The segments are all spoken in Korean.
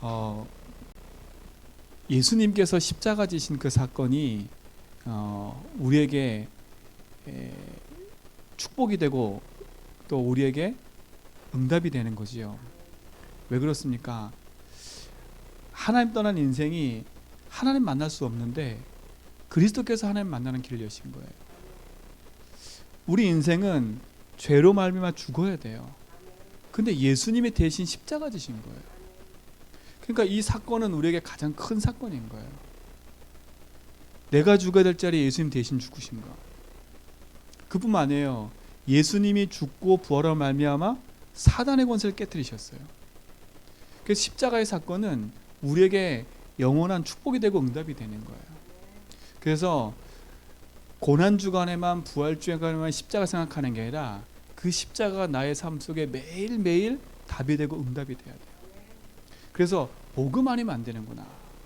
어, 예수님께서 십자가 지신 그 사건이 우리에게 축복이 되고 또 우리에게 응답이 되는 거지요. 왜 그렇습니까? 하나님 떠난 인생이 하나님 만날 수 없는데 그리스도께서 하나님 만나는 길을 여신 거예요. 우리 인생은 죄로 말미암아 죽어야 돼요. 근데 예수님이 대신 십자가 지신 거예요. 그러니까 이 사건은 우리에게 가장 큰 사건인 거예요. 내가 죽어야 될 자리에 예수님 대신 죽으신 거. 그뿐만 아니에요. 예수님이 죽고 부활함 말미암아 사단의 권세를 깨뜨리셨어요. 그래서 십자가의 사건은 우리에게 영원한 축복이 되고 응답이 되는 거예요. 그래서 고난주간에만 부활주간에만 십자가 생각하는 게 아니라 그 십자가가 나의 삶 속에 매일매일 답이 되고 응답이 돼야 돼요. 그래서 복음 아니면 안 되는구나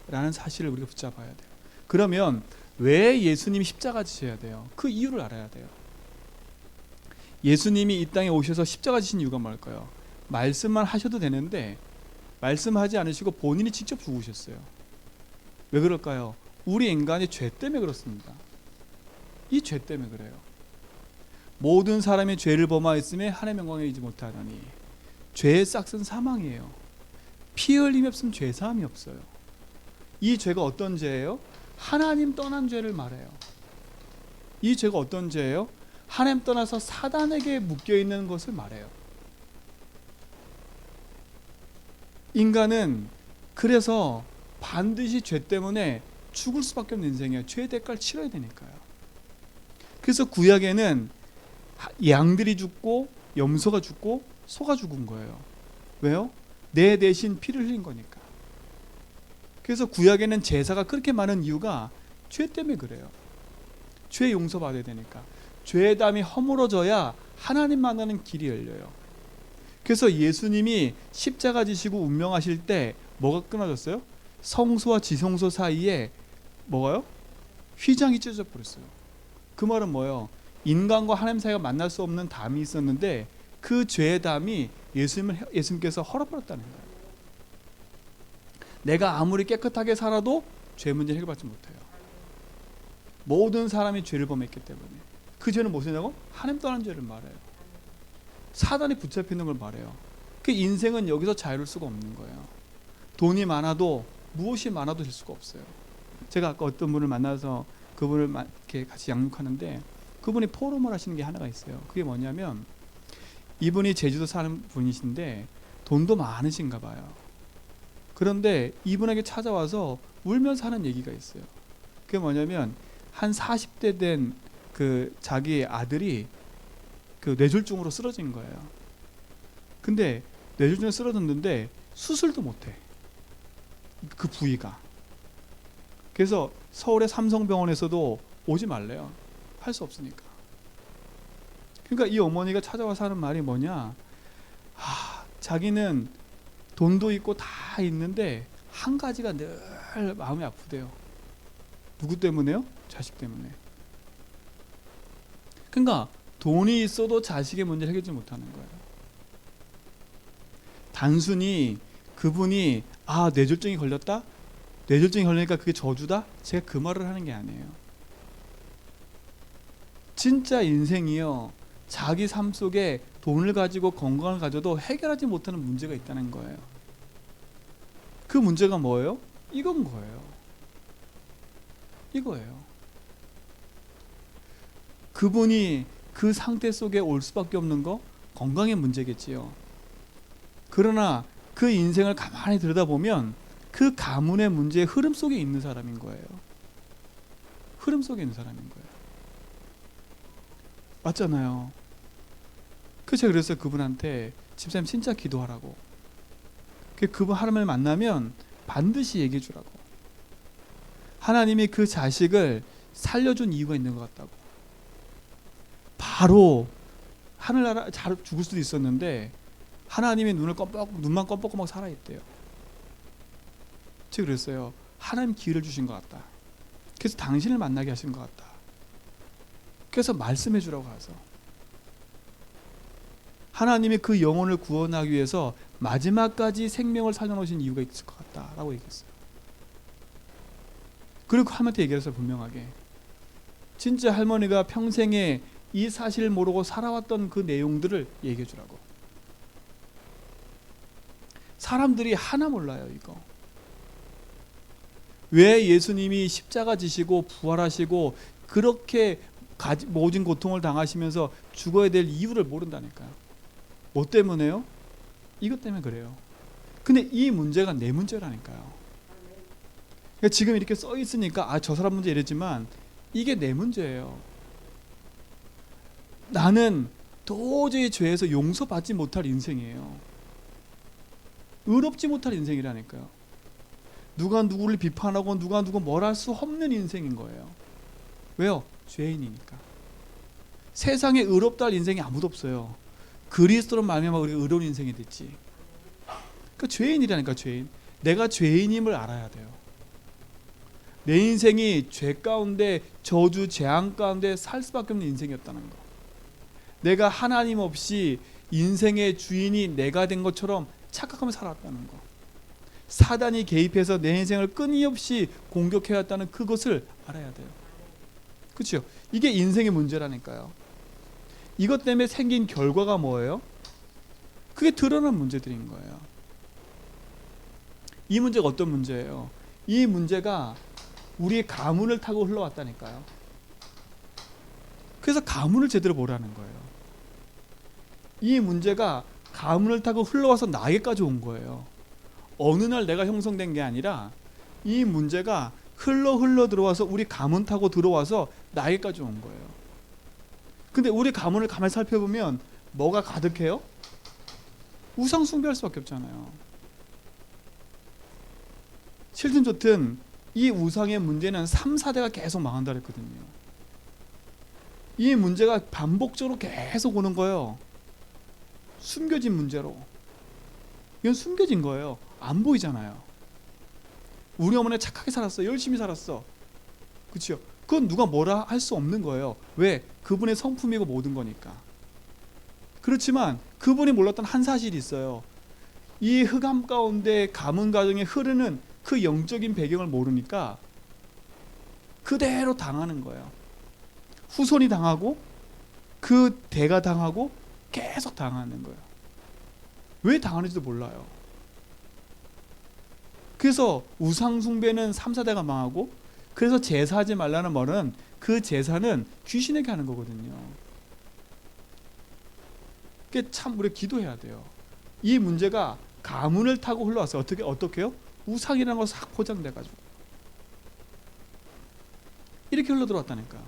라는 사실을 우리가 붙잡아야 돼요. 그러면 왜 예수님이 십자가 지셔야 돼요? 그 이유를 알아야 돼요. 예수님이 이 땅에 오셔서 십자가 지신 이유가 뭘까요? 말씀만 하셔도 되는데 말씀하지 않으시고 본인이 직접 죽으셨어요. 왜 그럴까요? 우리 인간의 죄 때문에 그렇습니다. 이 죄 때문에 그래요. 모든 사람이 죄를 범하였으며 하나님의 영광에 이르지 못하더니 죄의 싹은 사망이에요. 피 흘림이 없으면 죄 사함이 없어요. 이 죄가 어떤 죄예요? 하나님 떠난 죄를 말해요. 이 죄가 어떤 죄예요? 하나님 떠나서 사단에게 묶여있는 것을 말해요. 인간은 그래서 반드시 죄 때문에 죽을 수밖에 없는 인생이에요. 죄의 대가를 치러야 되니까요. 그래서 구약에는 양들이 죽고 염소가 죽고 소가 죽은 거예요. 왜요? 내 대신 피를 흘린 거니까. 그래서 구약에는 제사가 그렇게 많은 이유가 죄 때문에 그래요. 죄 용서받아야 되니까. 죄의 담이 허물어져야 하나님 만나는 길이 열려요. 그래서 예수님이 십자가 지시고 운명하실 때 뭐가 끊어졌어요? 성소와 지성소 사이에 뭐가요? 휘장이 찢어져 버렸어요. 그 말은 뭐예요? 인간과 하나님 사이가 만날 수 없는 담이 있었는데 그 죄의 담이 예수님께서 헐어버렸다는 거예요. 내가 아무리 깨끗하게 살아도 죄 문제를 해결받지 못해요. 모든 사람이 죄를 범했기 때문에. 그 죄는 무엇이냐고? 하나님 떠난 죄를 말해요. 사단이 붙잡히는 걸 말해요. 그 인생은 여기서 자유로울 수가 없는 거예요. 돈이 많아도 무엇이 많아도 될 수가 없어요. 제가 아까 어떤 분을 만나서 그분을 이렇게 같이 양육하는데 그분이 포럼을 하시는 게 하나가 있어요. 그게 뭐냐면 이분이 제주도 사는 분이신데 돈도 많으신가 봐요. 그런데 이분에게 찾아와서 울면서 하는 얘기가 있어요. 그게 뭐냐면 한 40대 된 그 자기 아들이 그 뇌졸중으로 쓰러진 거예요. 근데 뇌졸중에 쓰러졌는데 수술도 못해. 그 부위가. 그래서 서울의 삼성병원에서도 오지 말래요. 할 수 없으니까. 그러니까 이 어머니가 찾아와서 하는 말이 뭐냐? 자기는 돈도 있고 다 있는데 한 가지가 늘 마음이 아프대요. 누구 때문에요? 자식 때문에. 그러니까 돈이 있어도 자식의 문제를 해결하지 못하는 거예요. 단순히 그분이 뇌졸중이 걸렸다? 뇌졸중이 걸리니까 그게 저주다? 제가 그 말을 하는 게 아니에요. 진짜 인생이요, 자기 삶 속에 돈을 가지고 건강을 가져도 해결하지 못하는 문제가 있다는 거예요. 그 문제가 뭐예요? 이건 거예요. 이거예요. 그분이 그 상태 속에 올 수밖에 없는 거 건강의 문제겠지요. 그러나 그 인생을 가만히 들여다보면 그 가문의 문제의 흐름 속에 있는 사람인 거예요. 흐름 속에 있는 사람인 거예요. 맞잖아요. 그래서 제가 그랬어요. 그분한테 집사님 진짜 기도하라고. 그분 하나님을 만나면 반드시 얘기해 주라고. 하나님이 그 자식을 살려준 이유가 있는 것 같다고. 바로 하늘나라 잘 죽을 수도 있었는데 하나님이 눈만 껌뻑껌뻑 살아있대요. 제가 그랬어요. 하나님 기회를 주신 것 같다. 그래서 당신을 만나게 하신 것 같다. 그래서 말씀해 주라고 해서 하나님이 그 영혼을 구원하기 위해서 마지막까지 생명을 살려놓으신 이유가 있을 것 같다라고 얘기했어요. 그리고 할머니한테 얘기했어요. 분명하게. 진짜 할머니가 평생에 이 사실을 모르고 살아왔던 그 내용들을 얘기해 주라고. 사람들이 하나 몰라요. 이거 왜 예수님이 십자가 지시고 부활하시고 그렇게 모진 고통을 당하시면서 죽어야 될 이유를 모른다니까요. 뭐 때문에요? 이것 때문에 그래요. 근데 이 문제가 내 문제라니까요. 그러니까 지금 이렇게 써 있으니까 저 사람 문제 이랬지만 이게 내 문제예요. 나는 도저히 죄에서 용서받지 못할 인생이에요. 의롭지 못할 인생이라니까요. 누가 누구를 비판하고 누가 누구 뭘 할 수 없는 인생인 거예요. 왜요? 죄인이니까. 세상에 의롭다 할 인생이 아무도 없어요. 그리스도로 말미암아 우리가 의로운 인생이 됐지. 그러니까 죄인이라니까. 죄인. 내가 죄인임을 알아야 돼요. 내 인생이 죄 가운데 저주 재앙 가운데 살 수밖에 없는 인생이었다는 거. 내가 하나님 없이 인생의 주인이 내가 된 것처럼 착각하며 살았다는 거. 사단이 개입해서 내 인생을 끊임없이 공격해왔다는 그것을 알아야 돼요. 그렇죠? 이게 인생의 문제라니까요. 이것 때문에 생긴 결과가 뭐예요? 그게 드러난 문제들인 거예요. 이 문제가 어떤 문제예요? 이 문제가 우리의 가문을 타고 흘러왔다니까요. 그래서 가문을 제대로 보라는 거예요. 이 문제가 가문을 타고 흘러와서 나에게까지 온 거예요. 어느 날 내가 형성된 게 아니라 이 문제가 흘러 들어와서 우리 가문 타고 들어와서 나에게까지 온 거예요. 근데 우리 가문을 가만히 살펴보면 뭐가 가득해요? 우상 숭배할 수밖에 없잖아요. 싫든 좋든 이 우상의 문제는 3, 4대가 계속 망한다 그랬거든요. 이 문제가 반복적으로 계속 오는 거예요. 숨겨진 문제로. 이건 숨겨진 거예요. 안 보이잖아요. 우리 어머니가 착하게 살았어. 열심히 살았어. 그렇죠? 그건 누가 뭐라 할 수 없는 거예요. 왜? 그분의 성품이고 모든 거니까. 그렇지만 그분이 몰랐던 한 사실이 있어요. 이 흑암 가운데 가문 가정에 흐르는 그 영적인 배경을 모르니까 그대로 당하는 거예요. 후손이 당하고 그 대가 당하고 계속 당하는 거예요. 왜 당하는지도 몰라요. 그래서 우상 숭배는 3, 4대가 망하고, 그래서 제사하지 말라는 말은 그 제사는 귀신에게 하는 거거든요. 그게 참 우리 기도해야 돼요. 이 문제가 가문을 타고 흘러왔어요. 어떻게요? 우상이라는 거 싹 포장돼가지고 이렇게 흘러 들어왔다니까.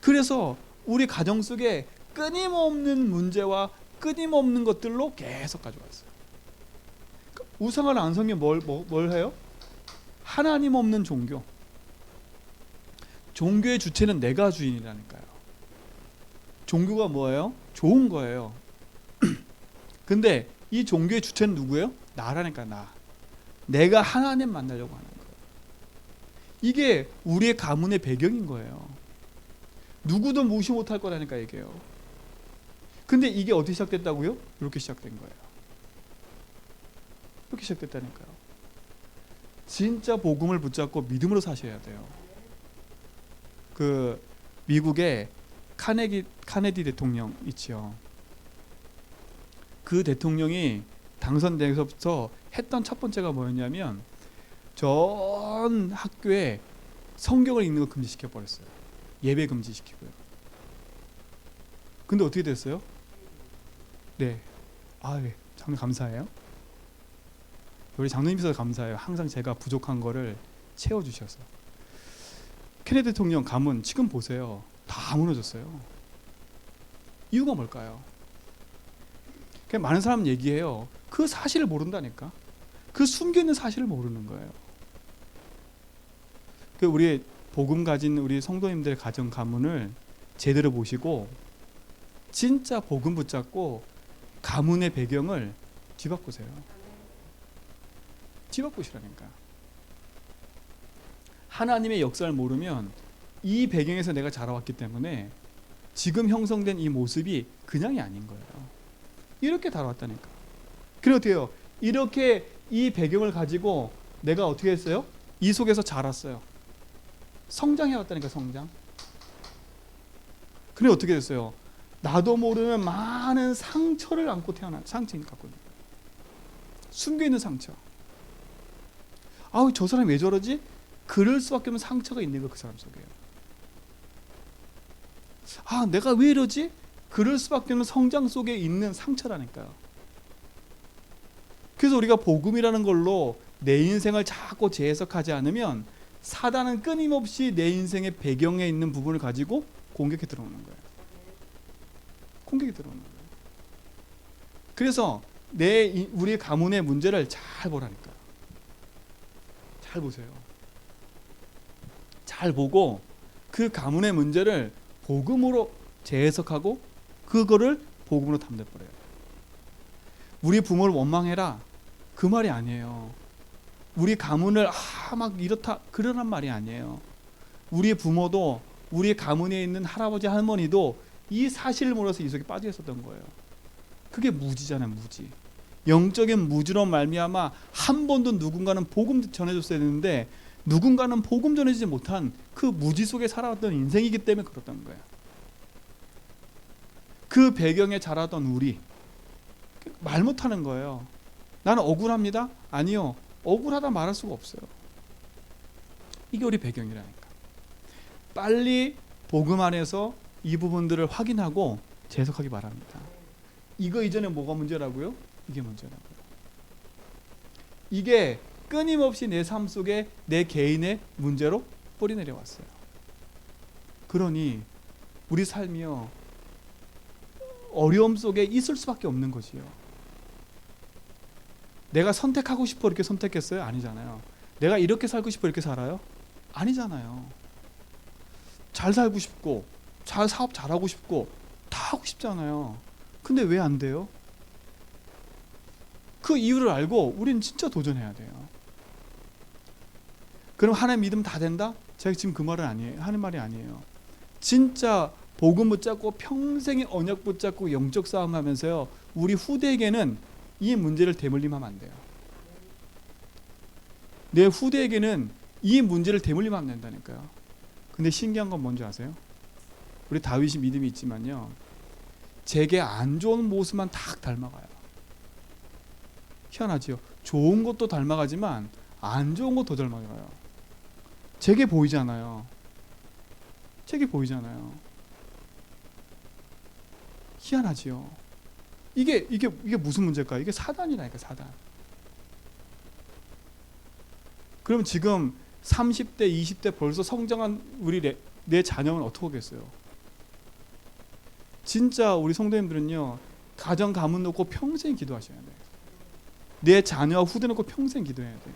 그래서 우리 가정 속에 끊임없는 문제와 끊임없는 것들로 계속 가져왔어요. 우상을 안 섬기면 뭘 해요? 하나님 없는 종교. 종교의 주체는 내가 주인이라니까요. 종교가 뭐예요? 좋은 거예요. 근데 이 종교의 주체는 누구예요? 나라니까. 내가 하나님 만나려고 하는 거예요. 이게 우리의 가문의 배경인 거예요. 누구도 무시 못할 거라니까 얘기해요. 근데 이게 어떻게 시작됐다고요? 이렇게 시작된 거예요. 이렇게 시작됐다니까요. 진짜 복음을 붙잡고 믿음으로 사셔야 돼요. 그 미국의 카네디 대통령 있죠. 그 대통령이 당선돼서부터 했던 첫 번째가 뭐였냐면 전 학교에 성경을 읽는 거 금지시켜 버렸어요. 예배 금지시키고요. 근데 어떻게 됐어요? 네. 네. 장로님 감사해요. 우리 장로님께서 감사해요. 항상 제가 부족한 거를 채워주셔서. 케네디 대통령 가문 지금 보세요. 다 무너졌어요. 이유가 뭘까요? 그냥 많은 사람 얘기해요. 그 사실을 모른다니까. 그 숨겨있는 사실을 모르는 거예요. 우리 복음 가진 우리 성도님들 가정 가문을 제대로 보시고 진짜 복음 붙잡고 가문의 배경을 뒤바꾸세요. 뒤바꾸시라니까. 하나님의 역사를 모르면 이 배경에서 내가 자라왔기 때문에 지금 형성된 이 모습이 그냥이 아닌 거예요. 이렇게 다뤄왔다니까. 그리고 어떻게 해요? 이렇게 이 배경을 가지고 내가 어떻게 했어요? 이 속에서 자랐어요. 성장해왔다니까, 성장. 그래 어떻게 됐어요? 나도 모르는 많은 상처를 안고 태어난 상처인 것 같거든요. 숨겨있는 상처. 아우, 저 사람이 왜 저러지? 그럴 수밖에 없는 상처가 있는 거, 그 사람 속에요. 아, 내가 왜 이러지? 그럴 수밖에 없는 성장 속에 있는 상처라니까요. 그래서 우리가 복음이라는 걸로 내 인생을 자꾸 재해석하지 않으면 사단은 끊임없이 내 인생의 배경에 있는 부분을 가지고 공격해 들어오는 거예요. 공격이 들어오는 거예요. 그래서 우리 가문의 문제를 잘 보라니까요. 잘 보세요. 잘 보고 그 가문의 문제를 복음으로 재해석하고 그거를 복음으로 담대버려요. 우리 부모를 원망해라, 그 말이 아니에요. 우리 가문을 막 이렇다 그러란 말이 아니에요. 우리 부모도 우리 가문에 있는 할아버지 할머니도 이 사실을 몰라서 이 속에 빠져 있었던 거예요. 그게 무지잖아요, 무지. 영적인 무지로 말미암아 한 번도 누군가는 복음 전해줬어야 되는데 누군가는 복음 전해주지 못한 그 무지 속에 살아왔던 인생이기 때문에 그렇다는 거예요. 그 배경에 자라던 우리 말 못하는 거예요. 나는 억울합니다? 아니요, 억울하다 말할 수가 없어요. 이게 우리 배경이라니까. 빨리 복음 안에서 이 부분들을 확인하고 재해석하기 바랍니다. 이거 이전에 뭐가 문제라고요? 이게 문제라고요. 이게 끊임없이 내 삶 속에 내 개인의 문제로 뿌리 내려왔어요. 그러니 우리 삶이요, 어려움 속에 있을 수밖에 없는 것이요. 내가 선택하고 싶어 이렇게 선택했어요? 아니잖아요. 내가 이렇게 살고 싶어 이렇게 살아요? 아니잖아요. 잘 살고 싶고 사업 잘하고 싶고 다 하고 싶잖아요. 근데 왜 안 돼요? 그 이유를 알고 우리는 진짜 도전해야 돼요. 그럼 하나님 믿으면 다 된다? 제가 지금 그 말은 아니에요. 하는 말이 아니에요. 진짜 복음 붙잡고 평생의 언약 붙잡고 영적 싸움 하면서요, 우리 후대에게는 이 문제를 대물림하면 안 돼요. 내 후대에게는 이 문제를 대물림하면 안 된다니까요. 근데 신기한 건 뭔지 아세요? 우리 다윗이 믿음이 있지만요, 제게 안 좋은 모습만 딱 닮아가요. 희한하지요. 좋은 것도 닮아가지만 안 좋은 거 더 닮아가요. 제게 보이잖아요. 제게 보이잖아요. 희한하지요. 이게 무슨 문제일까요? 이게 사단이라니까, 사단. 그럼 지금 30대, 20대 벌써 성장한 우리 내 자녀는 어떻게 하겠어요? 진짜 우리 성도님들은요, 가정 가문 놓고 평생 기도하셔야 돼요. 내 자녀와 후대 놓고 평생 기도해야 돼요.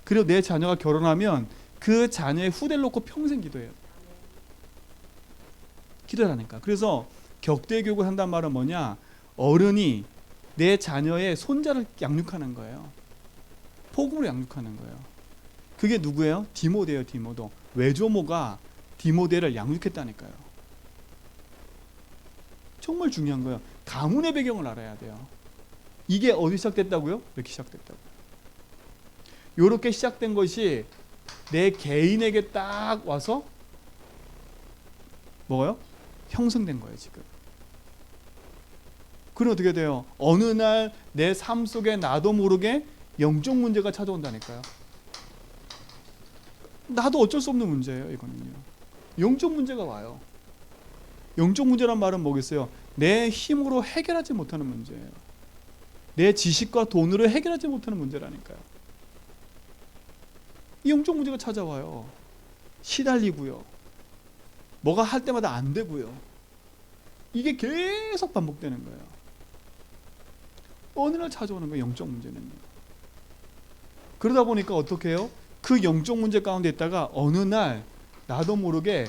그리고 내 자녀가 결혼하면 그 자녀의 후대를 놓고 평생 기도해야 돼요. 기도하라니까. 그래서 격대교육을 한단 말은 뭐냐? 어른이 내 자녀의 손자를 양육하는 거예요. 복음으로 양육하는 거예요. 그게 누구예요? 디모데예요, 디모도. 외조모가 디모데를 양육했다니까요. 정말 중요한 거예요. 가문의 배경을 알아야 돼요. 이게 어디 시작됐다고요? 이렇게 시작됐다고요. 이렇게 시작된 것이 내 개인에게 딱 와서 뭐예요? 형성된 거예요, 지금. 그럼 어떻게 돼요? 어느 날 내 삶 속에 나도 모르게 영적 문제가 찾아온다니까요. 나도 어쩔 수 없는 문제예요, 이거는요. 영적 문제가 와요. 영적 문제란 말은 뭐겠어요? 내 힘으로 해결하지 못하는 문제예요. 내 지식과 돈으로 해결하지 못하는 문제라니까요. 이 영적 문제가 찾아와요. 시달리고요. 뭐가 할 때마다 안 되고요. 이게 계속 반복되는 거예요. 어느 날 찾아오는 거예요, 영적 문제는요. 그러다 보니까 어떻게 해요? 그 영적 문제 가운데 있다가 어느 날 나도 모르게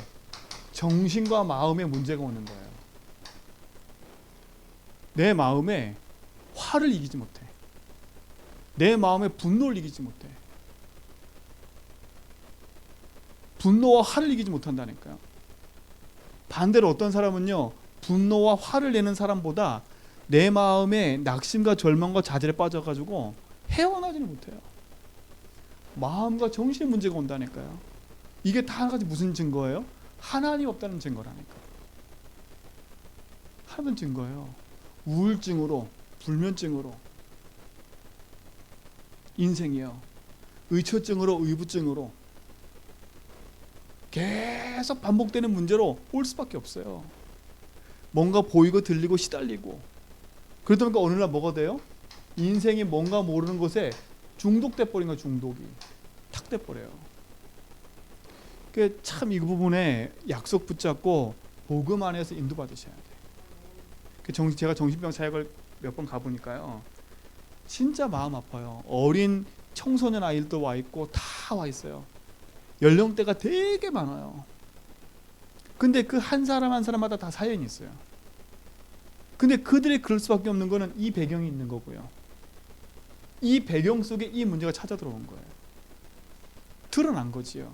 정신과 마음의 문제가 오는 거예요. 내 마음에 화를 이기지 못해. 내 마음에 분노를 이기지 못해. 분노와 화를 이기지 못한다니까요. 반대로 어떤 사람은요, 분노와 화를 내는 사람보다 내 마음에 낙심과 절망과 좌절에 빠져가지고 헤어나지는 못해요. 마음과 정신의 문제가 온다니까요. 이게 다 한 가지 무슨 증거예요? 하나님 없다는 증거라니까. 하나님 증거예요. 우울증으로, 불면증으로, 인생이요. 의처증으로, 의부증으로 계속 반복되는 문제로 올 수밖에 없어요. 뭔가 보이고 들리고 시달리고, 그러다 보니까 어느 날 뭐가 돼요? 인생이 뭔가 모르는 것에 중독돼 버린 거야. 중독이 탁 돼버려요. 참 이 부분에 약속 붙잡고 복음 안에서 인도받으셔야 돼요. 제가 정신병 사역을 몇 번 가보니까요, 진짜 마음 아파요. 어린 청소년 아이들도 와 있고 다 와 있어요. 연령대가 되게 많아요. 근데 그 한 사람 한 사람마다 다 사연이 있어요. 근데 그들이 그럴 수밖에 없는 거는 이 배경이 있는 거고요. 이 배경 속에 이 문제가 찾아 들어온 거예요. 드러난 거지요.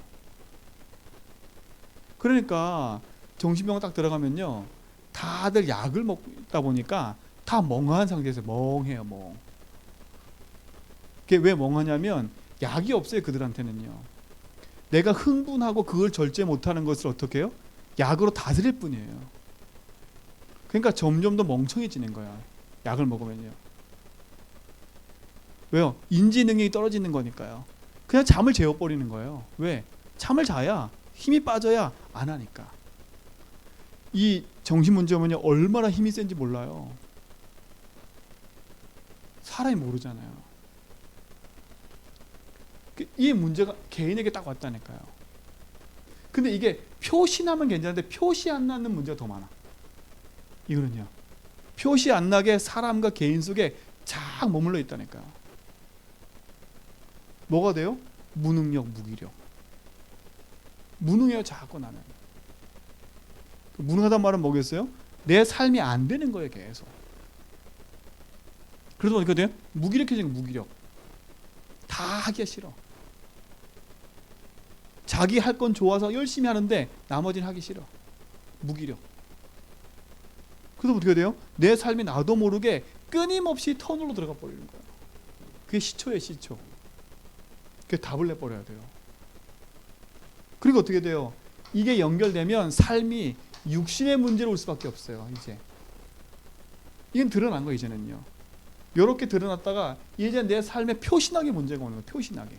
그러니까 정신병원 딱 들어가면요, 다들 약을 먹다 보니까 다 멍한 상태에서 멍해요. 멍. 그게 왜 멍하냐면 약이 없어요. 그들한테는요. 내가 흥분하고 그걸 절제 못하는 것을 어떻게 해요? 약으로 다스릴 뿐이에요. 그러니까 점점 더 멍청해지는 거야. 약을 먹으면요. 왜요? 인지 능력이 떨어지는 거니까요. 그냥 잠을 재워버리는 거예요. 왜? 잠을 자야, 힘이 빠져야 안 하니까. 이 정신 문제면요, 얼마나 힘이 센지 몰라요. 사람이 모르잖아요. 이 문제가 개인에게 딱 왔다니까요. 근데 이게 표시나면 괜찮은데 표시 안 나는 문제가 더 많아. 이거는요, 표시 안 나게 사람과 개인 속에 쫙 머물러 있다니까요. 뭐가 돼요? 무능력, 무기력. 무능해요. 자꾸 나는. 무능하단 말은 뭐겠어요? 내 삶이 안 되는 거예요. 계속. 그래서 어떻게 돼요? 무기력해지는 거예요. 무기력. 다 하기가 싫어. 자기 할 건 좋아서 열심히 하는데 나머지는 하기 싫어. 무기력. 그래서 어떻게 돼요? 내 삶이 나도 모르게 끊임없이 터널로 들어가 버리는 거예요. 그게 시초예요. 시초. 그게 답을 내버려야 돼요. 그리고 어떻게 돼요? 이게 연결되면 삶이 육신의 문제로 올 수밖에 없어요. 이제 이건 드러난 거예요. 이제는요, 이렇게 드러났다가 이제 내 삶에 표시나게 문제가 오는 거예요. 표시나게.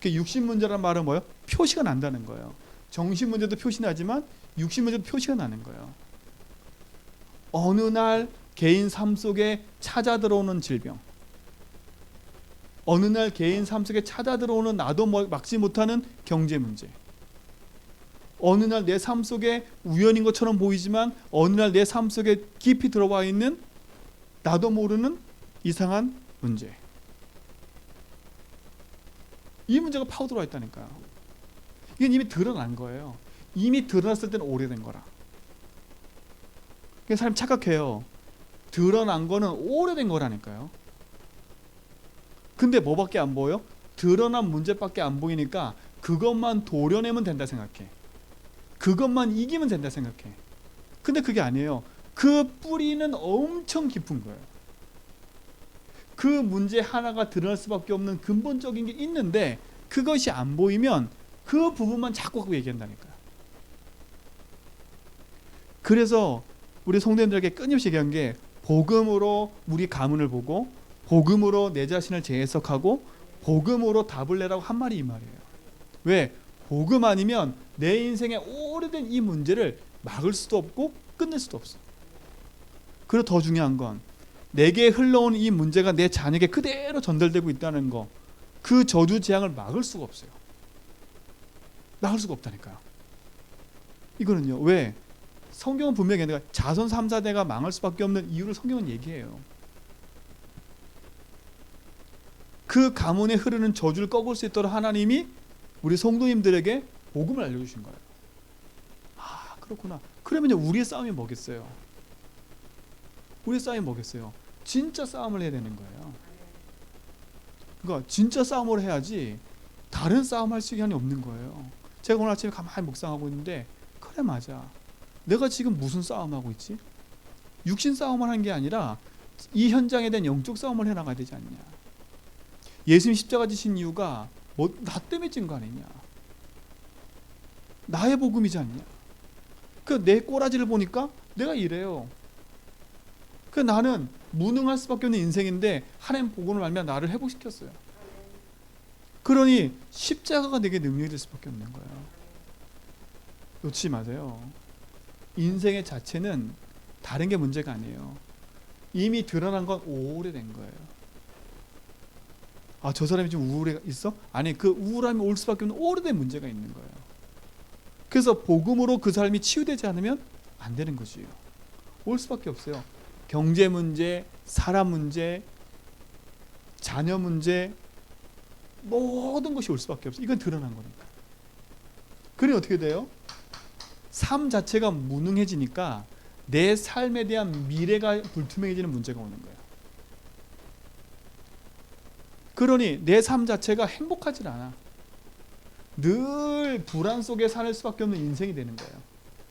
육신 문제란 말은 뭐예요? 표시가 난다는 거예요. 정신 문제도 표시나지만 육신 문제도 표시가 나는 거예요. 어느 날 개인 삶 속에 찾아 들어오는 질병, 어느 날 개인 삶 속에 찾아 들어오는 나도 막지 못하는 경제 문제, 어느 날 내 삶 속에 우연인 것처럼 보이지만 어느 날 내 삶 속에 깊이 들어와 있는 나도 모르는 이상한 문제. 이 문제가 파고들어 있다니까요. 이건 이미 드러난 거예요. 이미 드러났을 때는 오래된 거라. 그래서 사람이 착각해요. 드러난 거는 오래된 거라니까요. 근데 뭐밖에 안 보여? 드러난 문제밖에 안 보이니까 그것만 도려내면 된다 생각해. 그것만 이기면 된다 생각해. 근데 그게 아니에요. 그 뿌리는 엄청 깊은 거예요. 그 문제 하나가 드러날 수밖에 없는 근본적인 게 있는데 그것이 안 보이면 그 부분만 자꾸 갖고 얘기한다니까요. 그래서 우리 성도님들에게 끊임없이 얘기한 게, 복음으로 우리 가문을 보고 복음으로 내 자신을 재해석하고 복음으로 답을 내라고 한 말이 이 말이에요. 왜? 복음 아니면 내 인생의 오래된 이 문제를 막을 수도 없고 끝낼 수도 없어. 그리고 더 중요한 건 내게 흘러오는 이 문제가 내 자녀에게 그대로 전달되고 있다는 거, 그 저주 재앙을 막을 수가 없어요. 막을 수가 없다니까요. 이거는요, 왜? 성경은 분명히 내가 자손 3, 4대가 망할 수밖에 없는 이유를 성경은 얘기해요. 그 가문에 흐르는 저주를 꺾을 수 있도록 하나님이 우리 성도님들에게 복음을 알려주신 거예요. 아, 그렇구나. 그러면 우리의 싸움이 뭐겠어요? 우리의 싸움이 뭐겠어요? 진짜 싸움을 해야 되는 거예요. 그러니까 진짜 싸움을 해야지 다른 싸움 할 시간이 없는 거예요. 제가 오늘 아침에 가만히 묵상하고 있는데, 그래 맞아. 내가 지금 무슨 싸움하고 있지? 육신 싸움을 하는 게 아니라 이 현장에 대한 영적 싸움을 해나가야 되지 않냐. 예수님 십자가 지신 이유가 뭐 나 때문에 찐 거 아니냐. 나의 복음이지 않냐. 그 내 꼬라지를 보니까 내가 이래요. 그 나는 무능할 수밖에 없는 인생인데 하나님 복음을 알면 나를 회복시켰어요. 그러니 십자가가 내게 능력이 될 수밖에 없는 거예요. 놓치지 마세요. 인생의 자체는 다른 게 문제가 아니에요. 이미 드러난 건 오래된 거예요. 아, 저 사람이 좀 우울해 있어? 아니, 그 우울함이 올 수밖에 없는 오래된 문제가 있는 거예요. 그래서 복음으로 그 삶이 치유되지 않으면 안 되는 거지요. 올 수밖에 없어요. 경제 문제, 사람 문제, 자녀 문제, 모든 것이 올 수밖에 없어요. 이건 드러난 거니까. 그러니 어떻게 돼요? 삶 자체가 무능해지니까 내 삶에 대한 미래가 불투명해지는 문제가 오는 거예요. 그러니 내 삶 자체가 행복하지 않아. 늘 불안 속에 살 수밖에 없는 인생이 되는 거예요.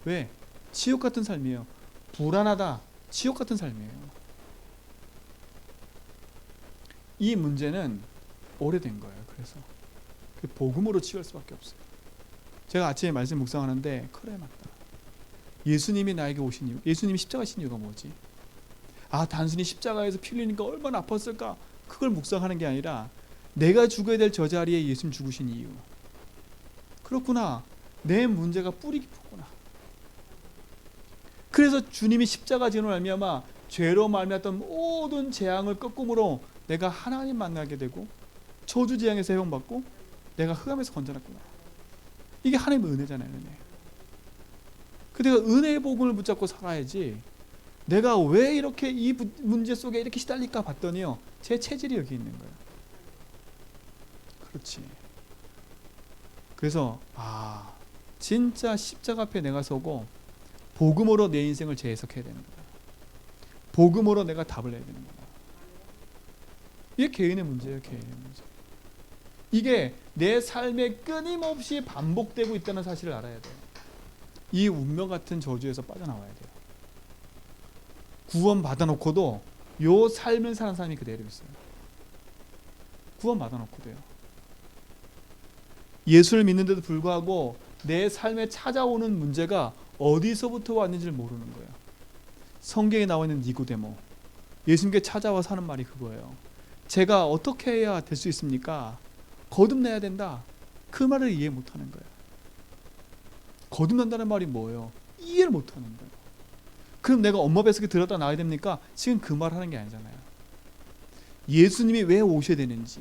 왜? 지옥 같은 삶이에요. 불안하다. 지옥 같은 삶이에요. 이 문제는 오래된 거예요. 그래서 그 복음으로 치유할 수밖에 없어요. 제가 아침에 말씀 묵상하는데 그래 맞다. 예수님이 나에게 오신 이유, 예수님이 십자가 신 이유가 뭐지? 아, 단순히 십자가에서 피 흘리니까 얼마나 아팠을까? 그걸 묵상하는 게 아니라 내가 죽어야 될 저 자리에 예수님 죽으신 이유. 그렇구나. 내 문제가 뿌리 깊었구나. 그래서 주님이 십자가 지는 말미암아 죄로 말미암았던 모든 재앙을 꺾음으로 내가 하나님 만나게 되고 저주 재앙에서 해방받고 내가 흑암에서 건져놨구나. 이게 하나님의 은혜잖아요. 은혜. 그 내가 은혜의 복음을 붙잡고 살아야지. 내가 왜 이렇게 이 문제 속에 이렇게 시달릴까 봤더니요, 제 체질이 여기 있는 거예요. 그렇지. 그래서 진짜 십자가 앞에 내가 서고 복음으로 내 인생을 재해석해야 되는 거야. 복음으로 내가 답을 내야 되는 거야. 이게 개인의 문제예요. 개인의 문제. 이게 내 삶에 끊임없이 반복되고 있다는 사실을 알아야 돼요. 이 운명 같은 저주에서 빠져나와야 돼요. 구원 받아놓고도 요 삶을 사는 사람이 그대로 있어요. 구원 받아놓고도요. 예수를 믿는데도 불구하고 내 삶에 찾아오는 문제가 어디서부터 왔는지를 모르는 거예요. 성경에 나와 있는 니고데모, 예수님께 찾아와서 하는 말이 그거예요. 제가 어떻게 해야 될 수 있습니까? 거듭내야 된다. 그 말을 이해 못하는 거예요. 거듭난다는 말이 뭐예요? 이해를 못하는 거예요. 그럼 내가 엄마 뱃속에 들었다 나와야 됩니까? 지금 그 말 하는 게 아니잖아요. 예수님이 왜 오셔야 되는지.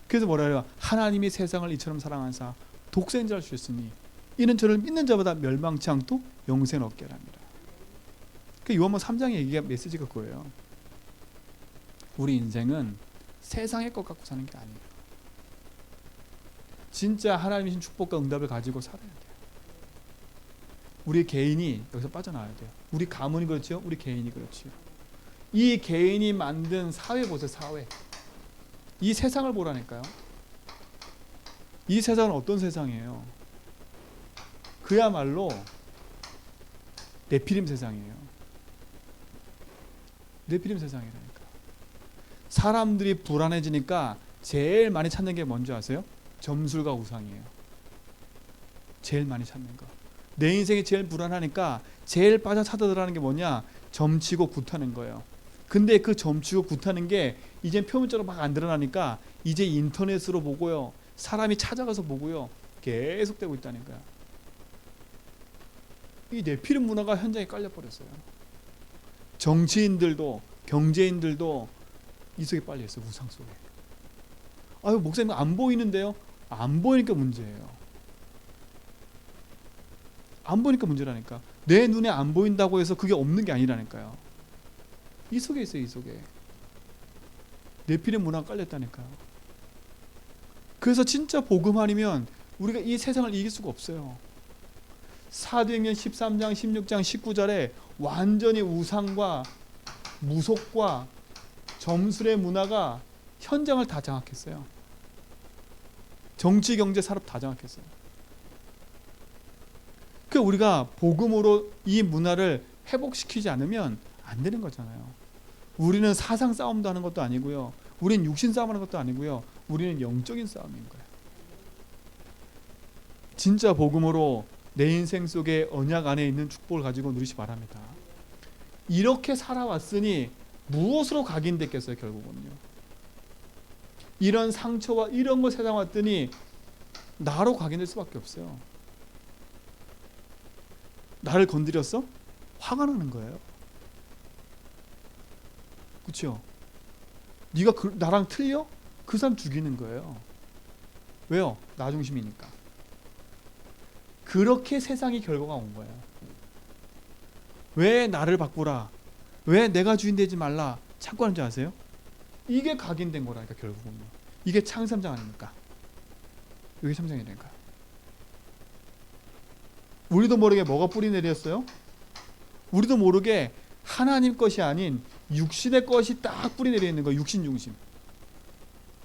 그래서 뭐라 해요? 하나님이 세상을 이처럼 사랑하사 독생자를 주셨으니 이는 저를 믿는 자보다 멸망치 않고 영생을 얻게 하랍니다. 그 요한복음 3장의 얘기가 메시지가 그거예요. 우리 인생은 세상의 것 갖고 사는 게 아니에요. 진짜 하나님이 신 축복과 응답을 가지고 살아야 돼요. 우리 개인이 여기서 빠져나와야 돼요. 우리 가문이 그렇죠. 우리 개인이 그렇죠. 이 개인이 만든 사회 보세요. 사회. 이 세상을 보라니까요. 이 세상은 어떤 세상이에요? 그야말로 네피림 세상이에요. 네피림 세상이라니까. 사람들이 불안해지니까 제일 많이 찾는 게 뭔지 아세요? 점술과 우상이에요. 제일 많이 찾는 거. 내 인생이 제일 불안하니까 제일 빠져 찾아들어가는 게 뭐냐? 점치고 굿하는 거예요. 근데 그 점치고 굿하는 게 이제 표면적으로 막 안 드러나니까 이제 인터넷으로 보고요. 사람이 찾아가서 보고요. 계속되고 있다니까요. 이 네피림 문화가 현장에 깔려버렸어요. 정치인들도 경제인들도 이 속에 빨려 있어요. 우상 속에. 아유, 목사님 안 보이는데요? 안 보이니까 문제예요. 안 보니까 문제라니까. 내 눈에 안 보인다고 해서 그게 없는 게 아니라니까요. 이 속에 있어요. 이 속에. 네피림 문화가 깔렸다니까요. 그래서 진짜 복음 아니면 우리가 이 세상을 이길 수가 없어요. 사도행전 13장, 16장, 19절에 완전히 우상과 무속과 점술의 문화가 현장을 다 장악했어요. 정치, 경제, 산업 다 장악했어요. 그 우리가 복음으로 이 문화를 회복시키지 않으면 안 되는 거잖아요. 우리는 사상 싸움도 하는 것도 아니고요. 우리는 육신 싸움하는 것도 아니고요. 우리는 영적인 싸움인 거예요. 진짜 복음으로 내 인생 속에 언약 안에 있는 축복을 가지고 누리시 바랍니다. 이렇게 살아왔으니 무엇으로 각인됐겠어요? 결국은요. 이런 상처와 이런 걸 세상 왔더니 나로 각인될 수밖에 없어요. 나를 건드렸어? 화가 나는 거예요. 그렇죠? 네가 나랑 틀려? 그 사람 죽이는 거예요. 왜요? 나 중심이니까. 그렇게 세상의 결과가 온 거예요. 왜 나를 바꾸라? 왜 내가 주인 되지 말라? 찾고 하는지 아세요? 이게 각인된 거라니까 결국은요. 이게 창세장 아닙니까? 이게 창세장이라니까. 우리도 모르게 뭐가 뿌리 내렸어요? 우리도 모르게 하나님 것이 아닌 육신의 것이 딱 뿌리 내려 있는 거예요. 육신 중심.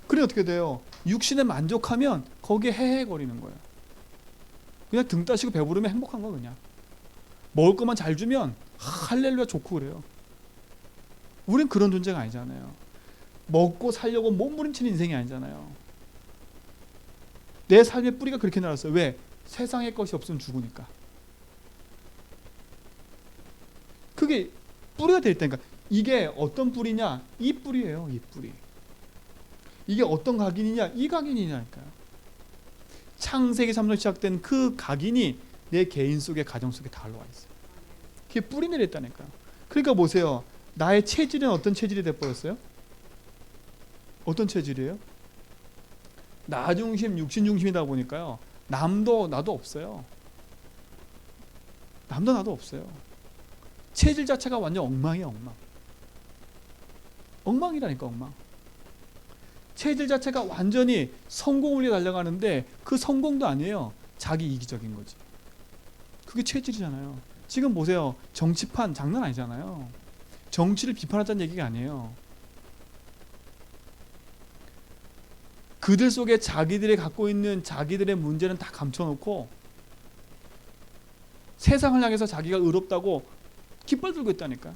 그래 어떻게 돼요? 육신에 만족하면 거기에 헤헤거리는 거예요. 그냥 등 따시고 배부르면 행복한 거 그냥. 먹을 것만 잘 주면 할렐루야 좋고 그래요. 우린 그런 존재가 아니잖아요. 먹고 살려고 몸부림치는 인생이 아니잖아요. 내 삶의 뿌리가 그렇게 날았어요. 왜? 세상의 것이 없으면 죽으니까. 그게 뿌리가 될 때니까. 이게 어떤 뿌리냐? 이 뿌리예요. 이 뿌리. 이게 어떤 각인이냐? 이 각인이냐니까요. 창세기 3년 시작된 그 각인이 내 개인 속에 가정 속에 다 올라와 있어요. 그게 뿌리 내렸다니까요. 그러니까 보세요. 나의 체질은 어떤 체질이 돼버렸어요? 어떤 체질이에요? 나 중심, 육신 중심이다 보니까요. 남도 나도 없어요. 남도 나도 없어요. 체질 자체가 완전 엉망이에요. 엉망. 엉망이라니까 엉망. 체질 자체가 완전히 성공을 위해 달려가는데 그 성공도 아니에요. 자기 이기적인 거지. 그게 체질이잖아요. 지금 보세요. 정치판 장난 아니잖아요. 정치를 비판하자는 얘기가 아니에요. 그들 속에 자기들이 갖고 있는 자기들의 문제는 다 감춰놓고 세상을 향해서 자기가 의롭다고 깃발 들고 있다니까.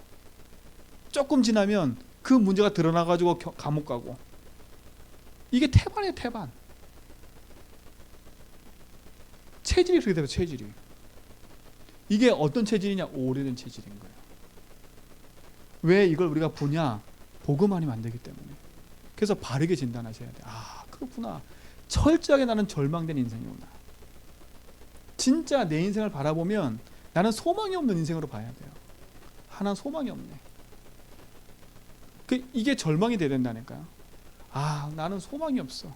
조금 지나면 그 문제가 드러나가지고 감옥 가고. 이게 태반이에요. 태반. 체질이 그렇게 돼요. 체질이. 이게 어떤 체질이냐? 오래된 체질인 거예요. 왜 이걸 우리가 보냐? 복음 아니면 안 되기 때문에. 그래서 바르게 진단하셔야 돼요. 아, 그렇구나. 철저하게 나는 절망된 인생이구나. 진짜 내 인생을 바라보면 나는 소망이 없는 인생으로 봐야 돼요. 하나 소망이 없네. 이게 절망이 돼야 된다니까요. 아, 나는 소망이 없어.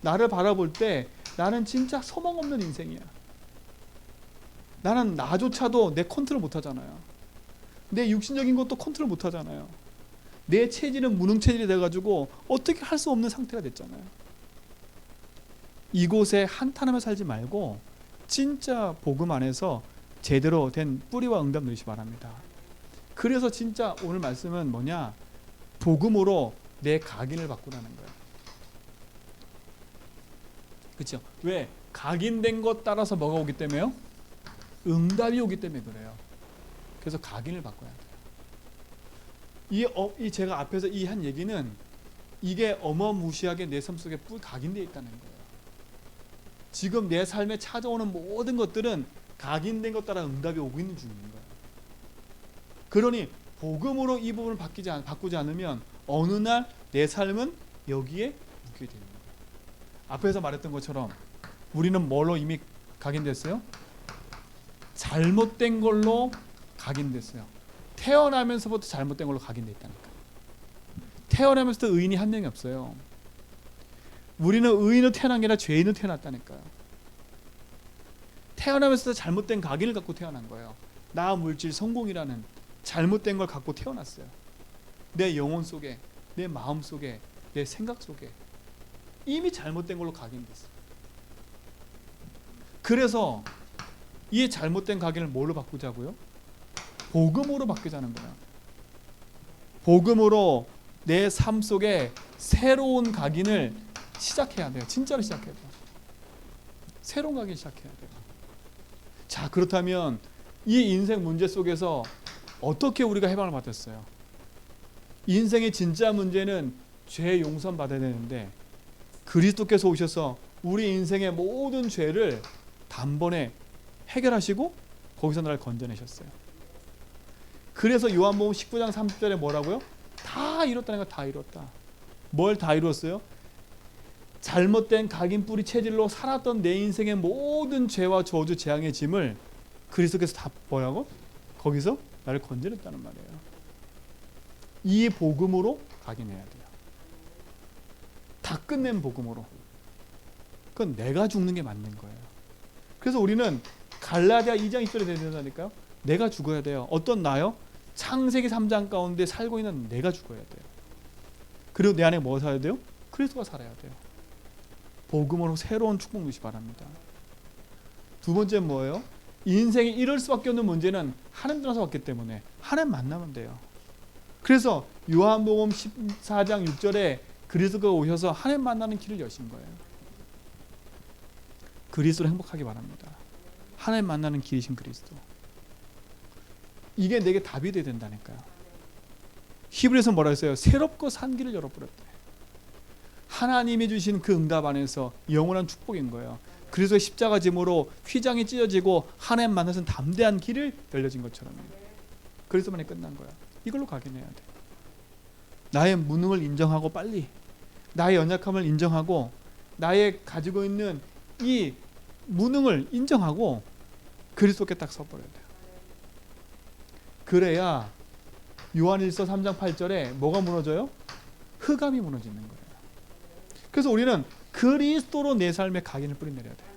나를 바라볼 때 나는 진짜 소망 없는 인생이야. 나는 나조차도 내 컨트롤 못 하잖아요. 내 육신적인 것도 컨트롤 못 하잖아요. 내 체질은 무능 체질이 돼가지고 어떻게 할 수 없는 상태가 됐잖아요. 이곳에 한탄하며 살지 말고 진짜 복음 안에서 제대로 된 뿌리와 응답 누리시 바랍니다. 그래서 진짜 오늘 말씀은 뭐냐? 복음으로 내 각인을 바꾸라는 거예요. 그렇죠? 왜? 각인된 것 따라서 뭐가 오기 때문에요? 응답이 오기 때문에 그래요. 그래서 각인을 바꿔야 돼요. 이 제가 앞에서 이 한 얘기는 이게 어마무시하게 내 삶 속에 각인되어 있다는 거예요. 지금 내 삶에 찾아오는 모든 것들은 각인된 것 따라 응답이 오고 있는 중인 거예요. 그러니 복음으로 이 부분을 바꾸지 않으면 어느 날 내 삶은 여기에 묶여 되는 거예요. 앞에서 말했던 것처럼 우리는 뭘로 이미 각인됐어요? 잘못된 걸로 각인됐어요. 태어나면서부터 잘못된 걸로 각인돼 있다니까. 태어나면서부터 의인이 한 명이 없어요. 우리는 의인으로 태어난 게 아니라 죄인으로 태어났다니까요. 태어나면서부터 잘못된 각인을 갖고 태어난 거예요. 나 물질 성공이라는 잘못된 걸 갖고 태어났어요. 내 영혼 속에, 내 마음 속에, 내 생각 속에 이미 잘못된 걸로 각인됐어요. 그래서 이 잘못된 각인을 뭘로 바꾸자고요? 복음으로 바꾸자는 거예요. 복음으로 내 삶 속에 새로운 각인을 시작해야 돼요. 진짜로 시작해야 돼요. 새로운 각인 시작해야 돼요. 자, 그렇다면 이 인생 문제 속에서 어떻게 우리가 해방을 받았어요? 인생의 진짜 문제는 죄 용서 받아야 되는데 그리스도께서 오셔서 우리 인생의 모든 죄를 단번에 해결하시고 거기서 나를 건져내셨어요. 그래서 요한복음 19장 30절에 뭐라고요? 다 이뤘다는 거. 다 이뤘다. 뭘 다 이뤘어요? 잘못된 각인 뿌리 체질로 살았던 내 인생의 모든 죄와 저주 재앙의 짐을 그리스도께서 다 뭐라고? 거기서 나를 건져냈다는 말이에요. 이 복음으로 각인해야 돼요. 다 끝낸 복음으로. 그건 내가 죽는 게 맞는 거예요. 그래서 우리는 갈라디아 2장 20절에 된다니까요. 내가 죽어야 돼요. 어떤 나요? 창세기 3장 가운데 살고 있는 내가 죽어야 돼요. 그리고 내 안에 뭐 살아야 돼요? 그리스도가 살아야 돼요. 복음으로 새로운 축복 누시기 바랍니다. 두 번째 뭐예요? 인생이 이럴 수밖에 없는 문제는 하나님 떠나서 왔기 때문에 하나님 만나면 돼요. 그래서 요한복음 14장 6절에 그리스도가 오셔서 하나님 만나는 길을 여신 거예요. 그리스도로 행복하기 바랍니다. 하나님 만나는 길이신 그리스도. 이게 내게 답이 돼야 된다니까요. 히브리서 뭐라 했어요? 새롭고 산 길을 열어버렸대. 하나님이 주신 그 응답 안에서 영원한 축복인 거예요. 그래서 십자가 짐으로 휘장이 찢어지고 하나님 만나서 담대한 길을 열려진 것처럼 그리스도만이 끝난 거야. 이걸로 각인해야 돼. 나의 무능을 인정하고 빨리 나의 연약함을 인정하고 나의 가지고 있는 이 무능을 인정하고 그리스도께 딱 서버려야 돼요. 그래야 요한일서 3장 8절에 뭐가 무너져요? 흑암이 무너지는 거예요. 그래서 우리는 그리스도로 내 삶에 각인을 뿌리내려야 돼요.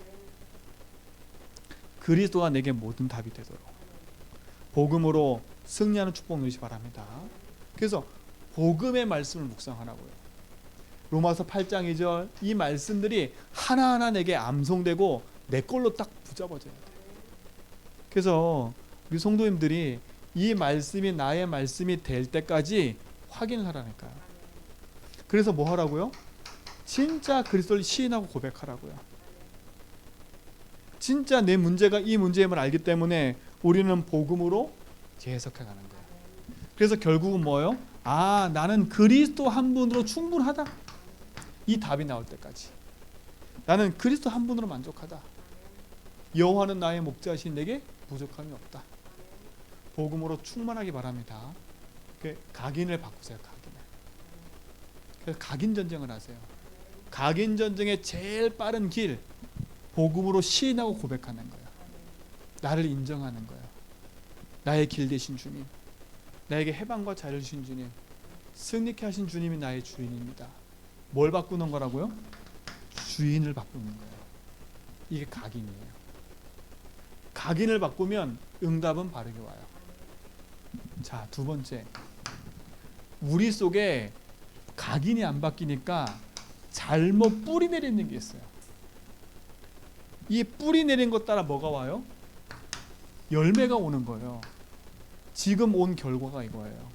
그리스도가 내게 모든 답이 되도록 복음으로 승리하는 축복 누리시기 바랍니다. 그래서 복음의 말씀을 묵상하라고요. 로마서 8장 2절 이 말씀들이 하나하나 내게 암송되고 내 걸로 딱 붙잡아져야 돼요. 그래서 우리 성도님들이 이 말씀이 나의 말씀이 될 때까지 확인을 하라니까요. 그래서 뭐 하라고요? 진짜 그리스도를 시인하고 고백하라고요. 진짜 내 문제가 이 문제임을 알기 때문에 우리는 복음으로 재해석해 가는 거예요. 그래서 결국은 뭐예요? 아, 나는 그리스도 한 분으로 충분하다. 이 답이 나올 때까지 나는 그리스도 한 분으로 만족하다. 여호와는 나의 목자이신 내게 부족함이 없다. 복음으로 충만하기 바랍니다. 각인을 바꾸세요. 각인을. 그래서 각인 전쟁을 하세요. 각인 전쟁의 제일 빠른 길 복음으로 시인하고 고백하는 거예요. 나를 인정하는 거예요. 나의 길 되신 주님, 나에게 해방과 자유를 주신 주님, 승리케 하신 주님이 나의 주인입니다. 뭘 바꾸는 거라고요? 주인을 바꾸는 거예요. 이게 각인이에요. 각인을 바꾸면 응답은 바르게 와요. 자, 두 번째, 우리 속에 각인이 안 바뀌니까 잘못 뿌리 내리는 게 있어요. 이 뿌리 내린 것 따라 뭐가 와요? 열매가 오는 거예요. 지금 온 결과가 이거예요.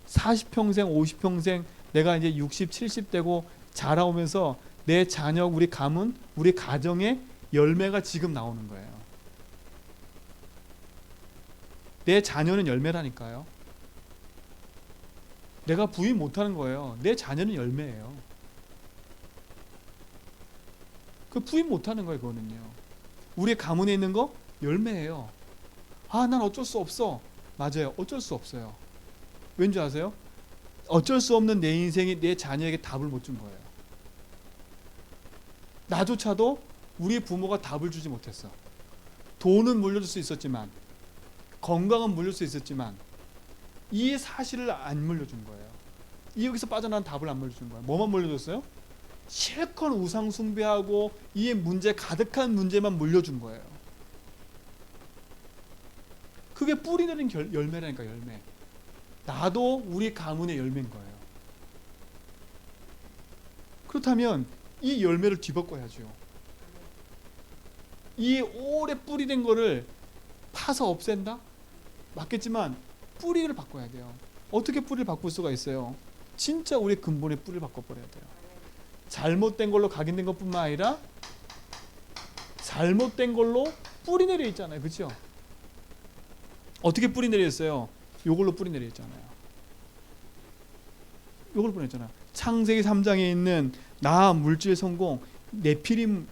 40평생, 50평생 내가 이제 60, 70 되고 자라오면서 내 자녀, 우리 가문, 우리 가정의 열매가 지금 나오는 거예요. 내 자녀는 열매라니까요. 내가 부인 못하는 거예요. 내 자녀는 열매예요. 그 부인 못하는 거예요. 그거는요. 우리 가문에 있는 거 열매예요. 아, 난 어쩔 수 없어. 맞아요. 어쩔 수 없어요. 왠지 아세요? 어쩔 수 없는 내 인생이 내 자녀에게 답을 못 준 거예요. 나조차도 우리 부모가 답을 주지 못했어. 돈은 물려줄 수 있었지만, 건강은 물릴 수 있었지만, 이 사실을 안 물려준 거예요. 여기서 빠져나온 답을 안 물려준 거예요. 뭐만 물려줬어요? 실컷 우상 숭배하고 이 문제 가득한 문제만 물려준 거예요. 그게 뿌리 내린 열매라니까. 열매. 나도 우리 가문의 열매인 거예요. 그렇다면 이 열매를 뒤바꿔야죠. 이 오래 뿌리된 거를 파서 없앤다? 맞겠지만 뿌리를 바꿔야 돼요. 어떻게 뿌리를 바꿀 수가 있어요? 진짜 우리 근본의 뿌리를 바꿔버려야 돼요. 잘못된 걸로 각인된 것뿐만 아니라 잘못된 걸로 뿌리 내려 있잖아요. 그렇죠? 어떻게 뿌리 내렸어요? 요걸로 뿌리 내렸잖아요. 요걸 보냈잖아요. 창세기 3장에 있는 나 물질 성공 네피림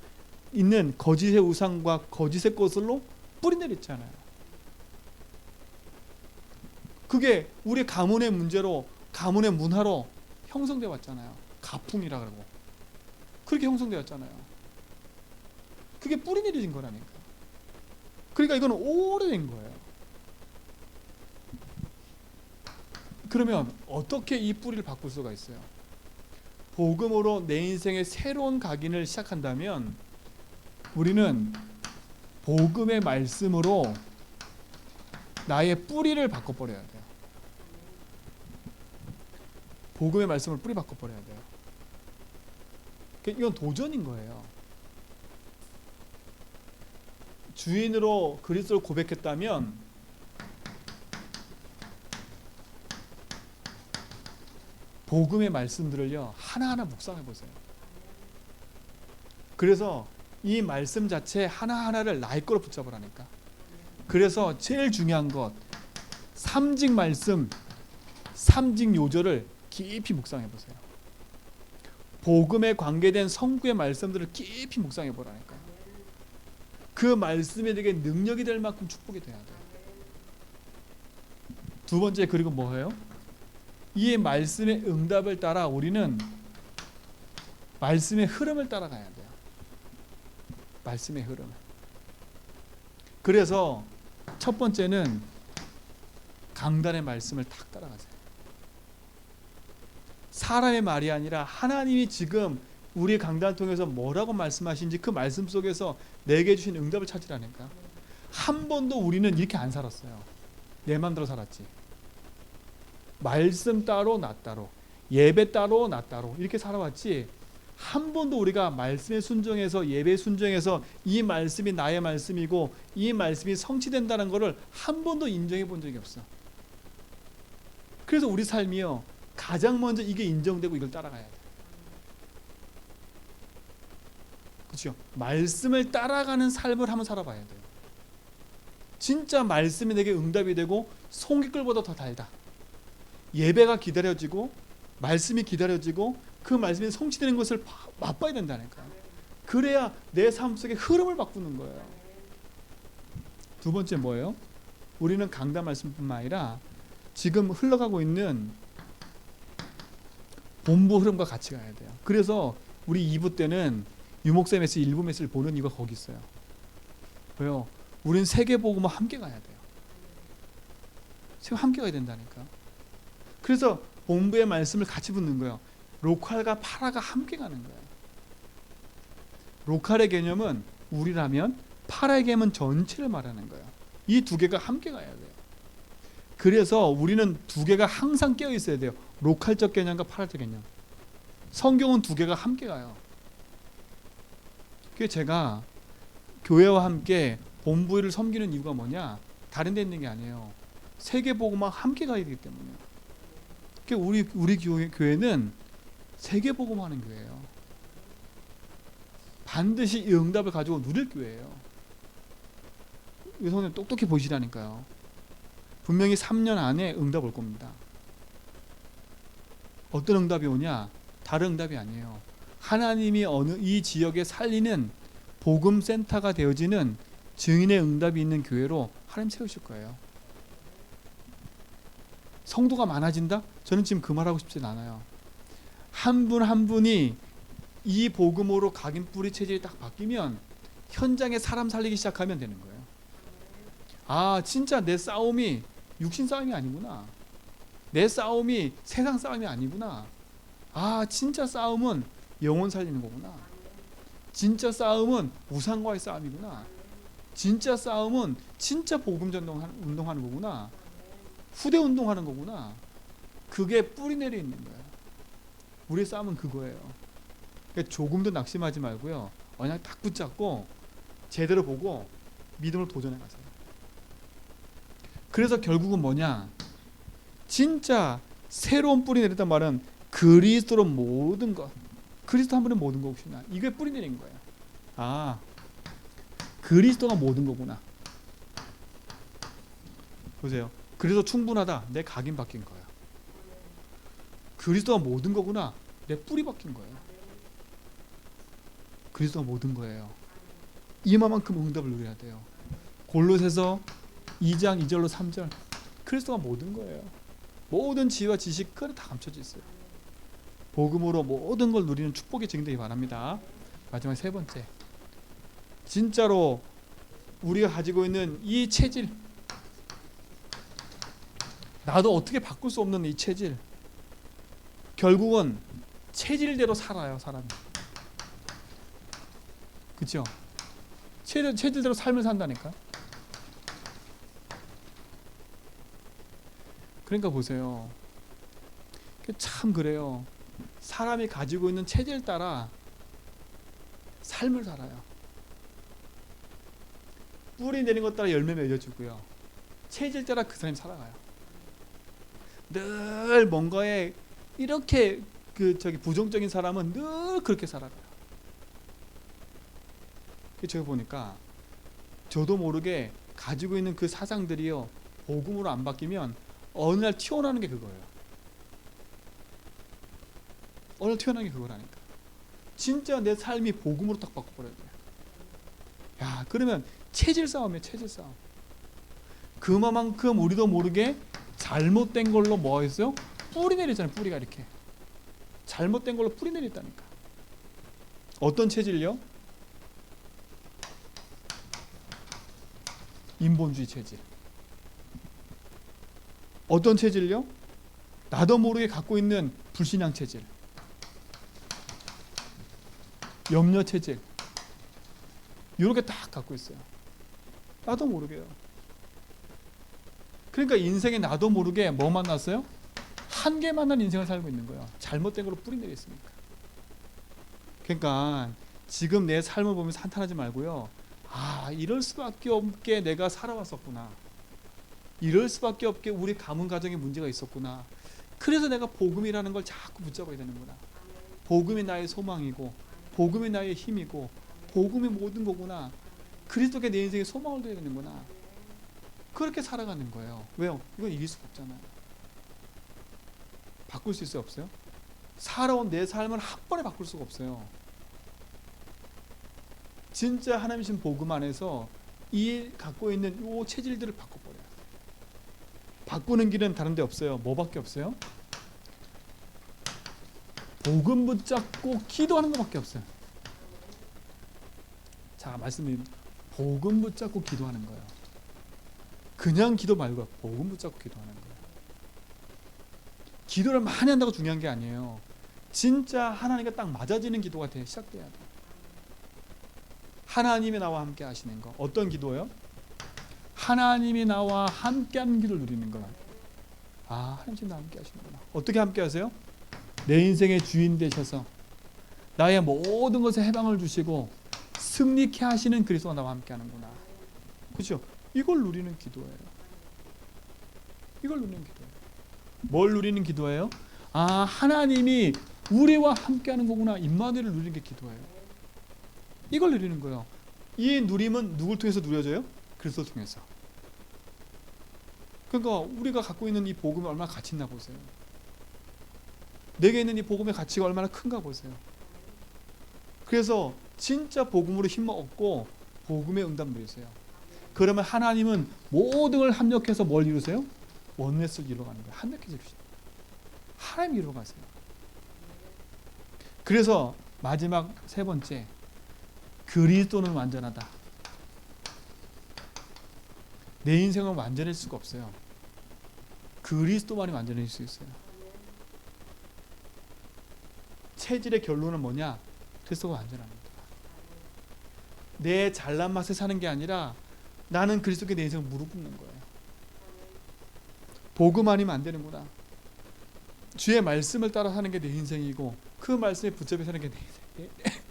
있는 거짓의 우상과 거짓의 것으로 뿌리 내렸잖아요. 그게 우리 가문의 문제로 가문의 문화로 형성되어 왔잖아요. 가풍이라 그러고 그렇게 형성되어 왔잖아요. 그게 뿌리 내려진 거라니까. 그러니까 이건 오래된 거예요. 그러면 어떻게 이 뿌리를 바꿀 수가 있어요? 복음으로 내 인생의 새로운 각인을 시작한다면 우리는 복음의 말씀으로 나의 뿌리를 바꿔버려야 돼요. 복음의 말씀을 뿌리 바꿔버려야 돼요. 이건 도전인 거예요. 주인으로 그리스도를 고백했다면 복음의 말씀들을요 하나하나 묵상해 보세요. 그래서 이 말씀 자체 하나하나를 나의 거로 붙잡으라니까. 그래서 제일 중요한 것 삼직 말씀, 삼직 요절을 깊이 묵상해 보세요. 복음에 관계된 성구의 말씀들을 깊이 묵상해 보라니까. 그 말씀이 내게 능력이 될 만큼 축복이 돼야 돼요. 두 번째, 그리고 뭐예요? 이 말씀의 응답을 따라 우리는 말씀의 흐름을 따라가야 돼요. 말씀의 흐름. 그래서 첫 번째는 강단의 말씀을 딱 따라가세요. 사람의 말이 아니라 하나님이 지금 우리 강단을 통해서 뭐라고 말씀하신지 그 말씀 속에서 내게 주신 응답을 찾으라니까. 한 번도 우리는 이렇게 안 살았어요. 내 맘대로 살았지. 말씀 따로 나 따로, 예배 따로 나 따로 이렇게 살아왔지. 한 번도 우리가 말씀에 순종해서 예배에 순종해서 이 말씀이 나의 말씀이고 이 말씀이 성취된다는 것을 한 번도 인정해 본 적이 없어. 그래서 우리 삶이요 가장 먼저 이게 인정되고 이걸 따라가야 돼. 그렇죠? 말씀을 따라가는 삶을 한번 살아봐야 돼요. 진짜 말씀이 내게 응답이 되고 송이끌보다 더 달다. 예배가 기다려지고 말씀이 기다려지고 그 말씀이 성취되는 것을 맛봐야 된다니까. 그래야 내 삶 속의 흐름을 바꾸는 거예요. 두 번째 뭐예요? 우리는 강단 말씀뿐만 아니라 지금 흘러가고 있는 본부 흐름과 같이 가야 돼요. 그래서 우리 2부 때는 유목사 메시지 1부 메시지를 보는 이유가 거기 있어요. 왜요? 우린 세계복음과 함께 가야 돼요. 함께 가야 된다니까. 그래서 본부의 말씀을 같이 붙는 거예요. 로컬과 파라가 함께 가는 거예요. 로컬의 개념은 우리라면, 파라의 개념은 전체를 말하는 거예요. 이 두 개가 함께 가야 돼요. 그래서 우리는 두 개가 항상 깨어 있어야 돼요. 로컬적 개념과 파라적 개념. 성경은 두 개가 함께 가요. 그래서 제가 교회와 함께 본부를 섬기는 이유가 뭐냐? 다른 데 있는 게 아니에요. 세계복음과 함께 가야 되기 때문이에요. 그러니까 우리 교회는 세계복음하는 교회예요. 반드시 이 응답을 가지고 누릴 교회예요. 여성님 똑똑히 보시라니까요. 분명히 3년 안에 응답 올 겁니다. 어떤 응답이 오냐? 다른 응답이 아니에요. 하나님이 어느 이 지역에 살리는 복음센터가 되어지는 증인의 응답이 있는 교회로 하나님 세우실 거예요. 성도가 많아진다? 저는 지금 그 말하고 싶진 않아요. 한 분 한 분이 이 복음으로 각인 뿌리 체질이 딱 바뀌면 현장에 사람 살리기 시작하면 되는 거예요. 아, 진짜 내 싸움이 육신 싸움이 아니구나. 내 싸움이 세상 싸움이 아니구나. 아, 진짜 싸움은 영혼 살리는 거구나. 진짜 싸움은 우상과의 싸움이구나. 진짜 싸움은 진짜 복음 운동하는 거구나. 후대 운동하는 거구나. 그게 뿌리 내려 있는 거예요. 우리의 싸움은 그거예요. 그러니까 조금도 낙심하지 말고요. 그냥 딱 붙잡고 제대로 보고 믿음으로 도전해 가세요. 그래서 결국은 뭐냐? 진짜 새로운 뿌리 내렸단 말은 그리스도로 모든 것, 그리스도 한 분의 모든 것이나 이게 뿌리 내린 거예요. 아, 그리스도가 모든 거구나. 보세요. 그래서 충분하다. 내 각인 바뀐 거야. 그리스도가 모든 거구나. 내 뿌리 바뀐 거예요. 그리스도가 모든 거예요. 이만큼 응답을 누려야 돼요. 골로새서 2장 2절로 3절. 그리스도가 모든 거예요. 모든 지혜와 지식 그 안에 다 감춰져 있어요. 복음으로 모든 걸 누리는 축복이 증되기 바랍니다. 마지막 세 번째. 진짜로 우리가 가지고 있는 이 체질, 나도 어떻게 바꿀 수 없는 이 체질, 결국은 체질대로 살아요, 사람이. 그렇죠? 체질대로 삶을 산다니까. 그러니까 보세요. 참 그래요. 사람이 가지고 있는 체질 따라 삶을 살아요. 뿌리 내린 것 따라 열매 맺어주고요. 체질 따라 그 사람이 살아가요. 늘 뭔가에 이렇게 부정적인 사람은 늘 그렇게 살아가요. 제가 보니까 저도 모르게 가지고 있는 그 사상들이요, 복음으로 안 바뀌면 어느 날 튀어나오는 게 그거예요. 어느 날 튀어나오는 게 그거라니까. 진짜 내 삶이 복음으로 딱 바꿔버려야 돼요. 야, 그러면 체질 싸움이에요, 체질 싸움. 그만큼 우리도 모르게 잘못된 걸로 뭐 했어요? 뿌리 내리잖아요, 뿌리가 이렇게. 잘못된 걸로 뿌리 내렸다니까. 어떤 체질요? 인본주의 체질. 어떤 체질요? 나도 모르게 갖고 있는 불신앙 체질, 염려 체질, 이렇게 딱 갖고 있어요. 나도 모르게요. 그러니까 인생에 나도 모르게 뭐 만났어요? 한계 만난 인생을 살고 있는 거예요. 잘못된 걸로 뿌리 내렸으니까. 그러니까 지금 내 삶을 보면서 한탄하지 말고요. 아, 이럴 수밖에 없게 내가 살아왔었구나. 이럴 수밖에 없게 우리 가문 가정에 문제가 있었구나. 그래서 내가 복음이라는 걸 자꾸 붙잡아야 되는구나. 복음이 나의 소망이고, 복음이 나의 힘이고, 복음이 모든 거구나. 그리스도께 내 인생에 소망을 둬야 되는구나. 그렇게 살아가는 거예요. 왜요? 이건 이길 수가 없잖아요. 바꿀 수 있어요, 없어요? 살아온 내 삶을 한 번에 바꿀 수가 없어요. 진짜 하나님 주신 복음 안에서 이 갖고 있는 이 체질들을 바꿔버려요. 바꾸는 길은 다른 데 없어요. 뭐밖에 없어요? 복음 붙잡고 기도하는 것밖에 없어요. 자, 말씀드린 복음 붙잡고 기도하는 거예요. 그냥 기도 말고 복음 붙잡고 기도하는 거예요. 기도를 많이 한다고 중요한 게 아니에요. 진짜 하나님과 딱 맞아지는 기도가 시작돼야 돼요. 하나님이 나와 함께 하시는 거. 어떤 기도예요? 하나님이 나와 함께하는 기도를 누리는 거예요. 아, 하나님 지금 나와 함께 하시는구나. 어떻게 함께 하세요? 내 인생의 주인 되셔서 나의 모든 것에 해방을 주시고 승리케 하시는 그리스도가 나와 함께 하는구나. 그렇죠? 이걸 누리는 기도예요. 이걸 누리는 기도예요. 뭘 누리는 기도예요? 아, 하나님이 우리와 함께 하는 거구나. 임마누엘을 누리는 게 기도예요. 이걸 누리는 거예요. 이 누림은 누굴 통해서 누려져요? 그리스도 통해서. 그러니까 우리가 갖고 있는 이 복음이 얼마나 가치 있나 보세요. 내게 있는 이 복음의 가치가 얼마나 큰가 보세요. 그래서 진짜 복음으로 힘 얻고 복음의 응답 누리세요. 그러면 하나님은 모든 걸 합력해서 뭘 이루세요? 원네스를 이루어가는 거예요. 합력해서 이루시죠. 하나님 이루어가세요. 그래서 마지막 세 번째, 그리스도는 완전하다. 내 인생은 완전할 수가 없어요. 그리스도만이 완전할 수 있어요. 체질의 결론은 뭐냐? 그리스도가 완전합니다. 내 잘난 맛에 사는 게 아니라 나는 그리스도께 내 인생을 무릎 꿇는 거예요. 복음 아니면 안 되는구나. 주의 말씀을 따라 사는 게 내 인생이고 그 말씀에 붙잡혀 사는 게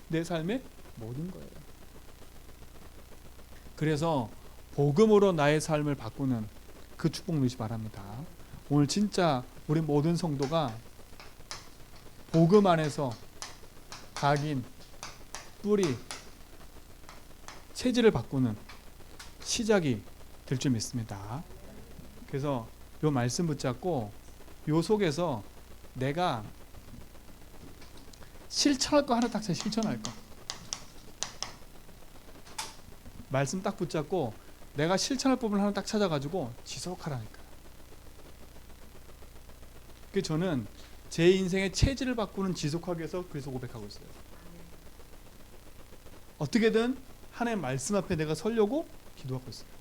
내 삶의 모든 거예요. 그래서 복음으로 나의 삶을 바꾸는 그 축복 누리시 바랍니다. 오늘 진짜 우리 모든 성도가 복음 안에서 각인, 뿌리, 체질을 바꾸는 시작이 될 줄 믿습니다. 그래서 요 말씀 붙잡고 요 속에서 내가 실천할 거 하나 딱 찾아. 실천할 거 말씀 딱 붙잡고 내가 실천할 부분을 하나 딱 찾아가지고 지속하라니까. 그래서 저는 제 인생의 체질을 바꾸는 지속하기 위해서 그래서 고백하고 있어요. 어떻게든 하나님의 말씀 앞에 내가 서려고 기도하고 있어요.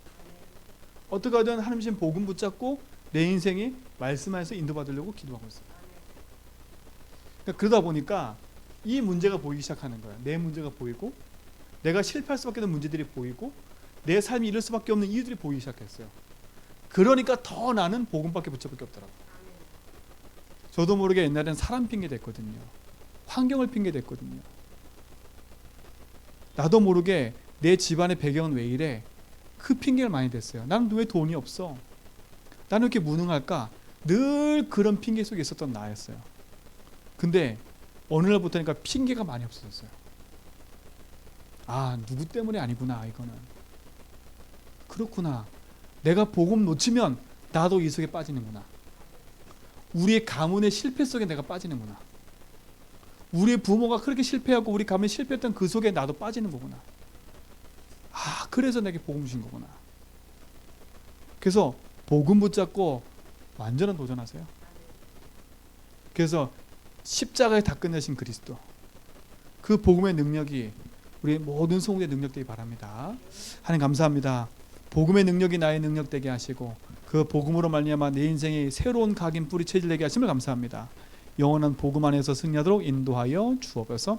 어떻게 하든 하나님 주신 복음 붙잡고 내 인생이 말씀 안에서 인도받으려고 기도하고 있어요. 그러니까 그러다 보니까 이 문제가 보이기 시작하는 거예요. 내 문제가 보이고 내가 실패할 수밖에 없는 문제들이 보이고 내 삶이 이럴 수밖에 없는 이유들이 보이기 시작했어요. 그러니까 더 나는 복음밖에 붙잡을 게 없더라고요. 저도 모르게 옛날에는 사람 핑계 댔거든요. 환경을 핑계 댔거든요. 나도 모르게 내 집안의 배경은 왜 이래? 그 핑계를 많이 댔어요. 나는 왜 돈이 없어? 나는 왜 이렇게 무능할까? 늘 그런 핑계 속에 있었던 나였어요. 근데 어느 날부터니까 핑계가 많이 없어졌어요. 아, 누구 때문에 아니구나. 이거는 그렇구나. 내가 복음 놓치면 나도 이 속에 빠지는구나. 우리의 가문의 실패 속에 내가 빠지는구나. 우리의 부모가 그렇게 실패하고 우리 가문이 실패했던 그 속에 나도 빠지는 거구나. 아, 그래서 내게 복음 주신 거구나. 그래서 복음 붙잡고 완전한 도전하세요. 그래서 십자가에 다 끝내신 그리스도, 그 복음의 능력이 우리 모든 성도의 능력 되기 바랍니다. 하나님 감사합니다. 복음의 능력이 나의 능력 되게 하시고 그 복음으로 말미암아 내 인생이 새로운 각인 뿌리 체질 되게 하심을 감사합니다. 영원한 복음 안에서 승리하도록 인도하여 주옵소서.